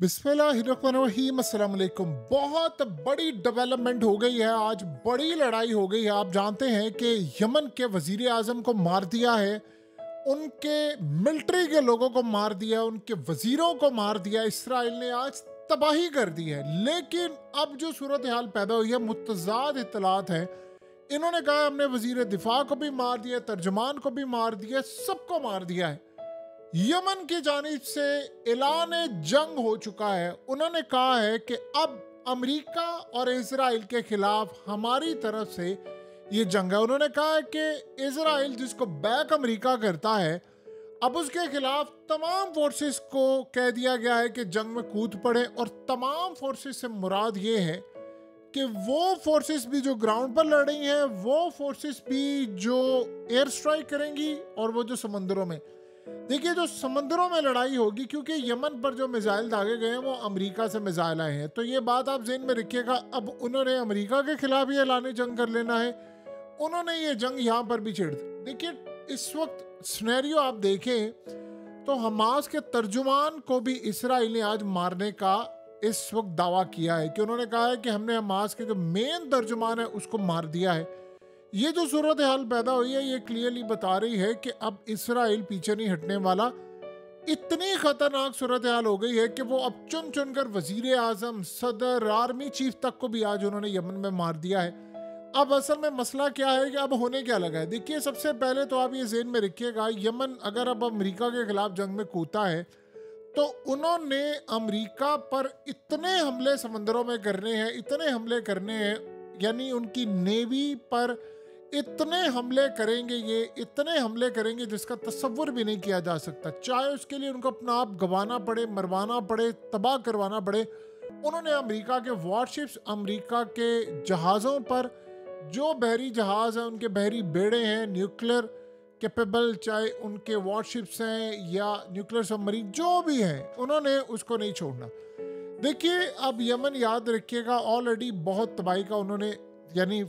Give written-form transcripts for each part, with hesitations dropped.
बिस्मिल्लाहिर्रहमानिर्रहीम, अस्सलाम वालेकुम। बहुत बड़ी डेवलपमेंट हो गई है, आज बड़ी लड़ाई हो गई है। आप जानते हैं कि यमन के वजीर आजम को मार दिया है, उनके मिलिट्री के लोगों को मार दिया, उनके वजीरों को मार दिया। इसराइल ने आज तबाही कर दी है। लेकिन अब जो सूरत हाल पैदा हुई है, मुतज़ाद इत्तलात है। इन्होंने कहा हमने वजीर दिफा को भी मार दिया, तर्जमान को भी मार दिया, सबको मार दिया है। यमन की जानिब से ऐलान जंग हो चुका है। उन्होंने कहा है कि अब अमेरिका और इजराइल के खिलाफ हमारी तरफ से ये जंग है। उन्होंने कहा है कि इजराइल जिसको बैक अमेरिका करता है, अब उसके खिलाफ तमाम फोर्सेस को कह दिया गया है कि जंग में कूद पड़े। और तमाम फोर्सेस से मुराद ये है कि वो फोर्सेस भी जो ग्राउंड पर लड़ रही हैं, वो फोर्सेस भी जो एयर स्ट्राइक करेंगी, और वो जो समंदरों में, देखिए जो समंदरों में लड़ाई होगी, क्योंकि यमन पर जो मिसाइल दागे गए हैं वो अमेरिका से मिसाइल आए हैं। तो ये बात आप ज़हन में रखिएगा। अब उन्होंने अमेरिका के खिलाफ ये ऐलान जंग कर लेना है, उन्होंने ये जंग यहाँ पर भी छेड़ दी। देखिए इस वक्त सिनेरियो आप देखें तो हमास के तर्जुमान को भी इसराइल ने आज मारने का इस वक्त दावा किया है कि उन्होंने कहा है कि हमने हमास के जो मेन तर्जुमान है उसको मार दिया है। ये जो सूरत हाल पैदा हुई है, ये क्लियरली बता रही है कि अब इसराइल पीछे नहीं हटने वाला। इतनी खतरनाक सूरत हाल हो गई है कि वो अब चुन चुनकर वजीर आजम, सदर, आर्मी चीफ तक को भी आज उन्होंने यमन में मार दिया है। अब असल में मसला क्या है कि अब होने क्या लगा है। देखिए सबसे पहले तो आप ये ज़हन में रखिएगा, यमन अगर अब अमेरिका के खिलाफ जंग में कूदा है तो उन्होंने अमेरिका पर इतने हमले समंदरों में करने हैं, इतने हमले करने हैं, यानी उनकी नेवी पर इतने हमले करेंगे, ये इतने हमले करेंगे जिसका तसव्वुर भी नहीं किया जा सकता। चाहे उसके लिए उनको अपना आप गंवाना पड़े, मरवाना पड़े, तबाह करवाना पड़े। उन्होंने अमेरिका के वॉरशिप्स, अमेरिका के जहाज़ों पर, जो बहरी जहाज़ हैं, उनके बहरी बेड़े हैं न्यूक्लियर कैपेबल, चाहे उनके वॉरशिप्स हैं या न्यूक्लियर सबमरीन, जो भी हैं, उन्होंने उसको नहीं छोड़ना। देखिए अब यमन, याद रखिएगा, ऑलरेडी बहुत तबाही का उन्होंने यानी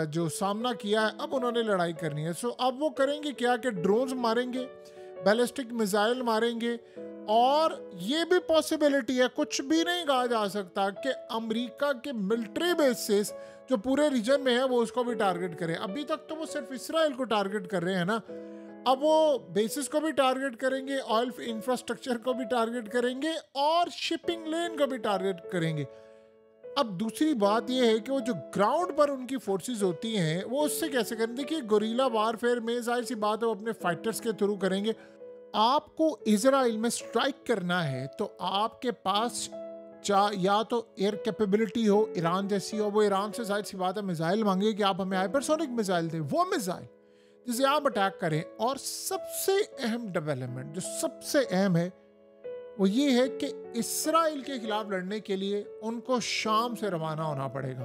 जो सामना किया है, अब उन्होंने लड़ाई करनी है। सो अब वो करेंगे क्या कि ड्रोन्स मारेंगे, बैलिस्टिक मिसाइल मारेंगे। और ये भी पॉसिबिलिटी है, कुछ भी नहीं कहा जा सकता, कि अमेरिका के मिलिट्री बेसिस जो पूरे रीजन में है वो उसको भी टारगेट करें। अभी तक तो वो सिर्फ इसराइल को टारगेट कर रहे हैं ना, अब वो बेसिस को भी टारगेट करेंगे, ऑयल इंफ्रास्ट्रक्चर को भी टारगेट करेंगे, और शिपिंग लेन को भी टारगेट करेंगे। अब दूसरी बात यह है कि वो जो ग्राउंड पर उनकी फोर्सेस होती हैं वो उससे कैसे करें। देखिए गोरिल्ला वारफेयर में जाहिर सी बात है वो अपने फाइटर्स के थ्रू करेंगे। आपको इजराइल में स्ट्राइक करना है तो आपके पास या तो एयर कैपेबिलिटी हो, ईरान जैसी हो। वो ईरान से जाहिर सी बात है मिसाइल मांगे कि आप हमें हाइपरसोनिक मिसाइल दें, वो मिसाइल जिसे आप अटैक करें। और सबसे अहम डेवलपमेंट, जो सबसे अहम है, वो ये है कि इसराइल के खिलाफ लड़ने के लिए उनको शाम से रवाना होना पड़ेगा।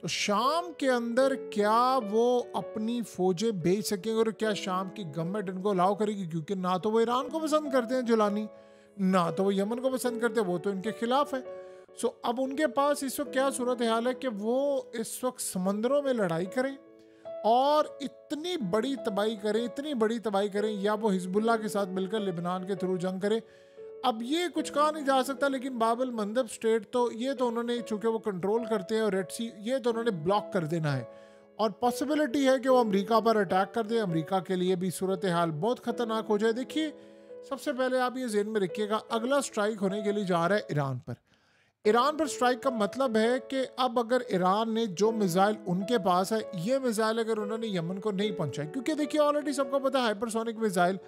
तो शाम के अंदर क्या वो अपनी फौजें भेज सकेंगे, और क्या शाम की गवर्नमेंट इनको अलाउ करेगी? क्योंकि ना तो वो ईरान को पसंद करते हैं जुलानी, ना तो वो यमन को पसंद करते हैं, वो तो इनके खिलाफ है। सो अब उनके पास इस वक्त क्या सूरत हाल है कि वो इस वक्त समंदरों में लड़ाई करें और इतनी बड़ी तबाही करें, इतनी बड़ी तबाही करें, या वो हिजबुल्लाह के साथ मिलकर लेबनान के थ्रू जंग करें। अब ये कुछ कहा नहीं जा सकता, लेकिन बाबल मंदब स्टेट तो ये तो उन्होंने, चूंकि वो कंट्रोल करते हैं, और रेड सी ये तो उन्होंने ब्लॉक कर देना है। और पॉसिबिलिटी है कि वो अमेरिका पर अटैक कर दे। अमेरिका के लिए भी सूरत हाल बहुत खतरनाक हो जाए। देखिए सबसे पहले आप ये ज़हन में रखिएगा, अगला स्ट्राइक होने के लिए जा रहा है ईरान पर। ईरान पर स्ट्राइक का मतलब है कि अब अगर ईरान ने जो मिसाइल उनके पास है, ये मिसाइल अगर उन्होंने यमन को नहीं पहुंचाई, क्योंकि देखिए ऑलरेडी सबको पता है हाइपरसोनिक मिसाइल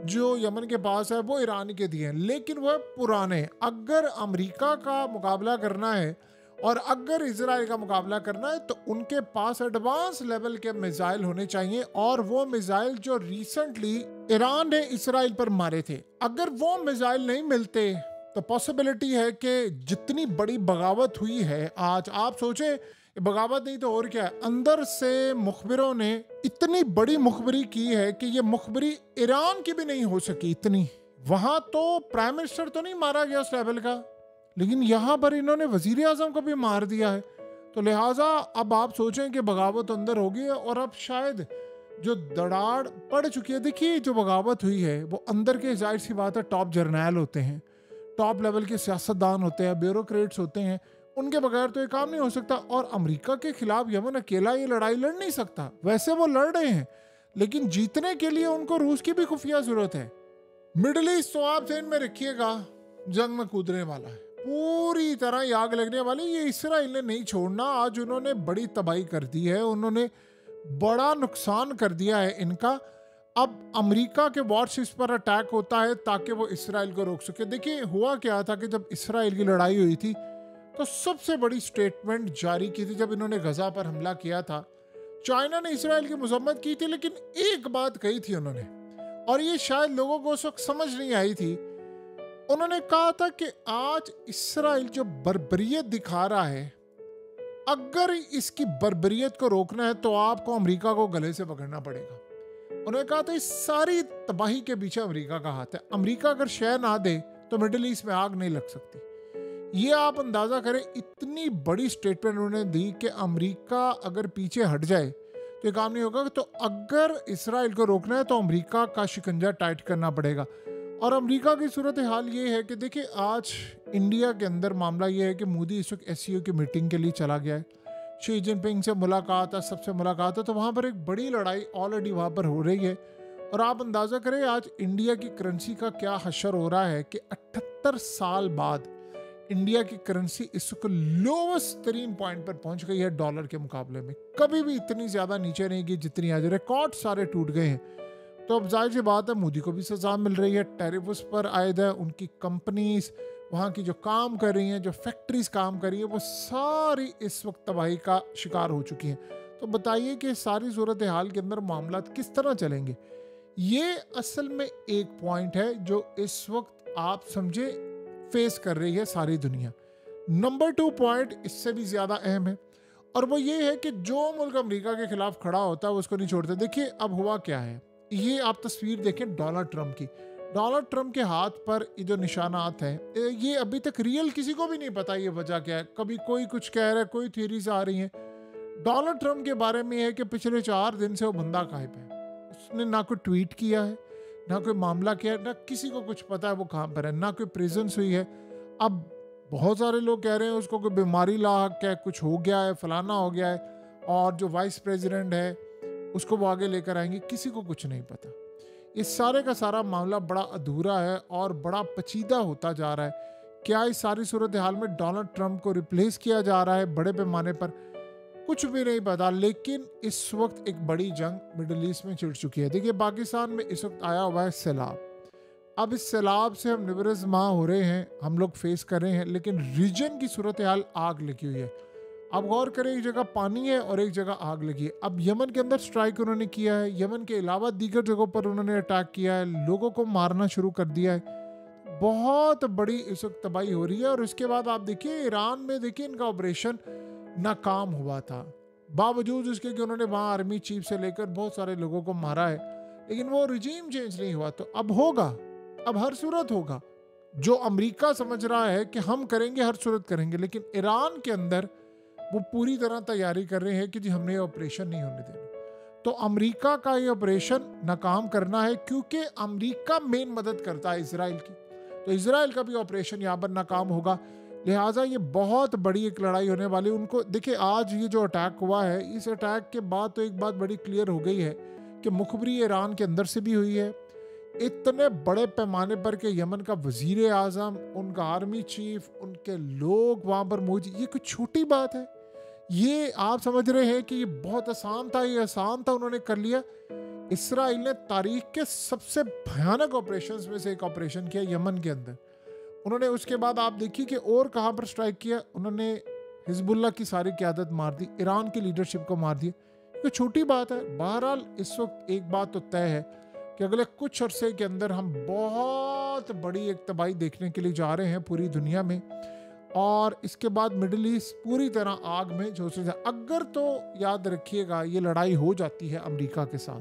जो यमन के पास है वो ईरान के दिए हैं, लेकिन वह पुराने। अगर अमेरिका का मुकाबला करना है और अगर इजराइल का मुकाबला करना है तो उनके पास एडवांस लेवल के मिसाइल होने चाहिए, और वो मिसाइल जो रिसेंटली ईरान ने इसराइल पर मारे थे, अगर वो मिसाइल नहीं मिलते तो पॉसिबिलिटी है कि जितनी बड़ी बगावत हुई है आज, आप सोचें बगावत नहीं तो और क्या है, अंदर से मुखबिरों ने इतनी बड़ी मुखबरी की है कि ये मुखबरी ईरान की भी नहीं हो सकी इतनी। वहां तो प्राइम मिनिस्टर तो नहीं मारा गया उस लेवल का, लेकिन यहाँ पर इन्होंने वजीर आजम को भी मार दिया है। तो लिहाजा अब आप सोचें कि बगावत अंदर होगी, और अब शायद जो दराड़ पड़ चुकी है। देखिए जो बगावत हुई है वो अंदर के, जाहिर सी बात है, टॉप जर्नैल होते हैं, टॉप लेवल के सियासतदान होते हैं, ब्यूरोक्रेट्स होते हैं, उनके बगैर तो ये काम नहीं हो सकता। और अमेरिका के खिलाफ यमन अकेला ये लड़ाई लड़ नहीं सकता। वैसे वो लड़ रहे हैं, लेकिन जीतने के लिए उनको रूस की भी खुफिया जरूरत है। मिडिल ईस्ट तो आप ध्यान में रखिएगा, जंग में कूदने वाला है, पूरी तरह आग लगने वाली। ये इसराइल ने नहीं छोड़ना। आज उन्होंने बड़ी तबाही कर दी है, उन्होंने बड़ा नुकसान कर दिया है इनका। अब अमेरिका के वॉरशिप्स पर अटैक होता है ताकि वो इसराइल को रोक सके। देखिए हुआ क्या था कि जब इसराइल की लड़ाई हुई थी तो सबसे बड़ी स्टेटमेंट जारी की थी जब इन्होंने गजा पर हमला किया था। चाइना ने इसराइल की मजम्मत की थी, लेकिन एक बात कही थी उन्होंने, और ये शायद लोगों को उस वक्त समझ नहीं आई थी। उन्होंने कहा था कि आज इसराइल जो बर्बरियत दिखा रहा है, अगर इसकी बर्बरियत को रोकना है तो आपको अमेरिका को गले से पकड़ना पड़ेगा। उन्होंने कहा था इस सारी तबाही के पीछे अमेरिका का हाथ है। अमेरिका अगर शह ना दे तो मिडिल ईस्ट में आग नहीं लग सकती। ये आप अंदाजा करें, इतनी बड़ी स्टेटमेंट उन्होंने दी कि अमेरिका अगर पीछे हट जाए तो ये काम नहीं होगा। तो अगर इसराइल को रोकना है तो अमेरिका का शिकंजा टाइट करना पड़ेगा। और अमेरिका की सूरत हाल ये है कि देखिए आज इंडिया के अंदर मामला ये है कि मोदी इस वक्त एससीओ की मीटिंग के लिए चला गया है। शी जिनपिंग से मुलाकात है, सबसे मुलाकात है, तो वहाँ पर एक बड़ी लड़ाई ऑलरेडी वहाँ पर हो रही है। और आप अंदाज़ा करें आज इंडिया की करेंसी का क्या हशर हो रहा है कि 78 साल बाद इंडिया की करेंसी इस वक्त लोवेस्ट तरीन पॉइंट पर पहुंच गई है डॉलर के मुकाबले में। कभी भी इतनी ज़्यादा नीचे नहीं गई जितनी आज, रिकॉर्ड सारे टूट गए हैं। तो अब जाहिर सी बात है मोदी को भी सजा मिल रही है, टैरिफ उस पर आयद है, उनकी कंपनीज वहाँ की जो काम कर रही हैं, जो फैक्ट्रीज काम कर रही हैं, वो सारी इस वक्त तबाही का शिकार हो चुकी हैं। तो बताइए कि सारी सूरत हाल के अंदर मामला किस तरह चलेंगे। ये असल में एक पॉइंट है जो इस वक्त आप समझे फेस कर रही है सारी दुनिया। नंबर 2 पॉइंट इससे भी ज़्यादा अहम है, और वो ये है कि जो मुल्क अमेरिका के खिलाफ खड़ा होता है वो उसको नहीं छोड़ते। देखिए अब हुआ क्या है, ये आप तस्वीर देखें डोनाल्ड ट्रंप की। डोनाल्ड ट्रंप के हाथ पर ये जो निशानात हैं, ये अभी तक रियल किसी को भी नहीं पता ये वजह क्या है। कभी कोई कुछ कह रहा है, कोई थ्योरीज आ रही हैं। डोनाल्ड ट्रंप के बारे में है कि पिछले 4 दिन से वो बंदा गायब है। उसने ना कोई ट्वीट किया है, ना कोई मामला किया है, ना किसी को कुछ पता है वो कहाँ पर है, ना कोई प्रेजेंस हुई है। अब बहुत सारे लोग कह रहे हैं उसको कोई बीमारी लाक है, कुछ हो गया है, फलाना हो गया है, और जो वाइस प्रेसिडेंट है उसको वो आगे लेकर आएंगे। किसी को कुछ नहीं पता। इस सारे का सारा मामला बड़ा अधूरा है और बड़ा पेचीदा होता जा रहा है। क्या इस सारी सूरत हाल में डोनाल्ड ट्रंप को रिप्लेस किया जा रहा है बड़े पैमाने पर, कुछ भी नहीं पता। लेकिन इस वक्त एक बड़ी जंग मिडिल ईस्ट में छिड़ चुकी है। देखिए पाकिस्तान में इस वक्त आया हुआ है सैलाब। अब इस सैलाब से हम निबरस माह हो रहे हैं, हम लोग फेस कर रहे हैं, लेकिन रीजन की सूरत हाल आग लगी हुई है। अब गौर करें, एक जगह पानी है और एक जगह आग लगी है। अब यमन के अंदर स्ट्राइक उन्होंने किया है, यमन के अलावा दीगर जगहों पर उन्होंने अटैक किया है, लोगों को मारना शुरू कर दिया है। बहुत बड़ी इस वक्त तबाही हो रही है। और उसके बाद आप देखिए ईरान में, देखिए इनका ऑपरेशन नाकाम हुआ था, बावजूद उसके कि उन्होंने वहाँ आर्मी चीफ से लेकर बहुत सारे लोगों को मारा है, लेकिन वो रिजीम चेंज नहीं हुआ। तो अब होगा, अब हर सूरत होगा। जो अमेरिका समझ रहा है कि हम करेंगे, हर सूरत करेंगे, लेकिन ईरान के अंदर वो पूरी तरह तैयारी कर रहे हैं कि जी हमने ये ऑपरेशन नहीं होने देना। तो अमेरिका का ये ऑपरेशन नाकाम करना है, क्योंकि अमेरिका मेन मदद करता है इसराइल की। तो इसराइल का भी ऑपरेशन यहाँ पर नाकाम होगा। लिहाजा ये बहुत बड़ी एक लड़ाई होने वाली उनको। देखिए आज ये जो अटैक हुआ है, इस अटैक के बाद तो एक बात बड़ी क्लियर हो गई है कि मुखबरी ईरान के अंदर से भी हुई है। इतने बड़े पैमाने पर कि यमन का वजीर आज़म, उनका आर्मी चीफ, उनके लोग वहाँ पर मौजूद, ये कोई छोटी बात है। ये आप समझ रहे हैं कि ये बहुत आसान था, ये आसान था, उन्होंने कर लिया। इसराइल ने तारीख के सबसे भयानक ऑपरेशंस में से एक ऑपरेशन किया यमन के अंदर। उन्होंने उसके बाद आप देखिए कि और कहाँ पर स्ट्राइक किया। उन्होंने हिजबुल्लाह की सारी क़यादत मार दी, ईरान की लीडरशिप को मार दिया। ये छोटी बात है। बहरहाल इस वक्त एक बात तो तय है कि अगले कुछ अरसे के अंदर हम बहुत बड़ी एक तबाही देखने के लिए जा रहे हैं पूरी दुनिया में, और इसके बाद मिडिल ईस्ट पूरी तरह आग में झोंसे जा। अगर तो याद रखिएगा ये लड़ाई हो जाती है अमेरिका के साथ,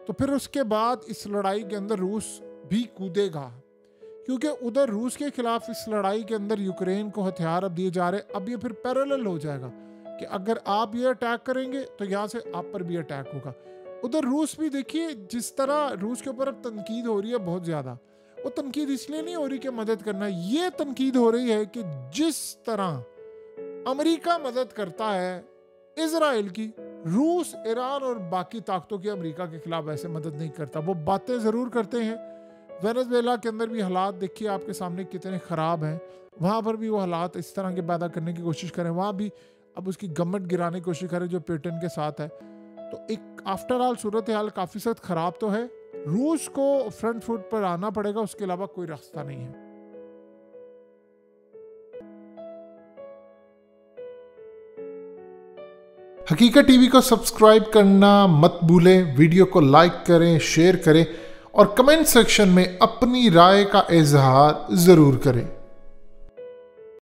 तो फिर उसके बाद इस लड़ाई के अंदर रूस भी कूदेगा, क्योंकि उधर रूस के खिलाफ इस लड़ाई के अंदर यूक्रेन को हथियार अब दिए जा रहे। अब ये फिर पैरेलल हो जाएगा कि अगर आप ये अटैक करेंगे तो यहाँ से आप पर भी अटैक होगा। उधर रूस भी देखिए जिस तरह रूस के ऊपर अब तनकीद हो रही है बहुत ज़्यादा, वो तनकीद इसलिए नहीं हो रही कि मदद करना, ये तनकीद हो रही है कि जिस तरह अमेरिका मदद करता है इजराइल की, रूस, ईरान और बाकी ताकतों की अमेरिका के खिलाफ ऐसे मदद नहीं करता। वो बातें ज़रूर करते हैं। वेनेजुएला के अंदर भी हालात देखिए आपके सामने कितने ख़राब हैं, वहाँ पर भी वो हालात इस तरह के पैदा करने की कोशिश करें, वहाँ भी अब उसकी गवर्नमेंट गिराने की कोशिश करें जो पुतिन के साथ है। तो एक आफ्टर ऑल सूरत हाल काफ़ी सख्त ख़राब तो है। रूस को फ्रंट फुट पर आना पड़ेगा, उसके अलावा कोई रास्ता नहीं है। हकीकत टीवी को सब्सक्राइब करना मत भूलें, वीडियो को लाइक करें, शेयर करें और कमेंट सेक्शन में अपनी राय का इजहार ज़रूर करें।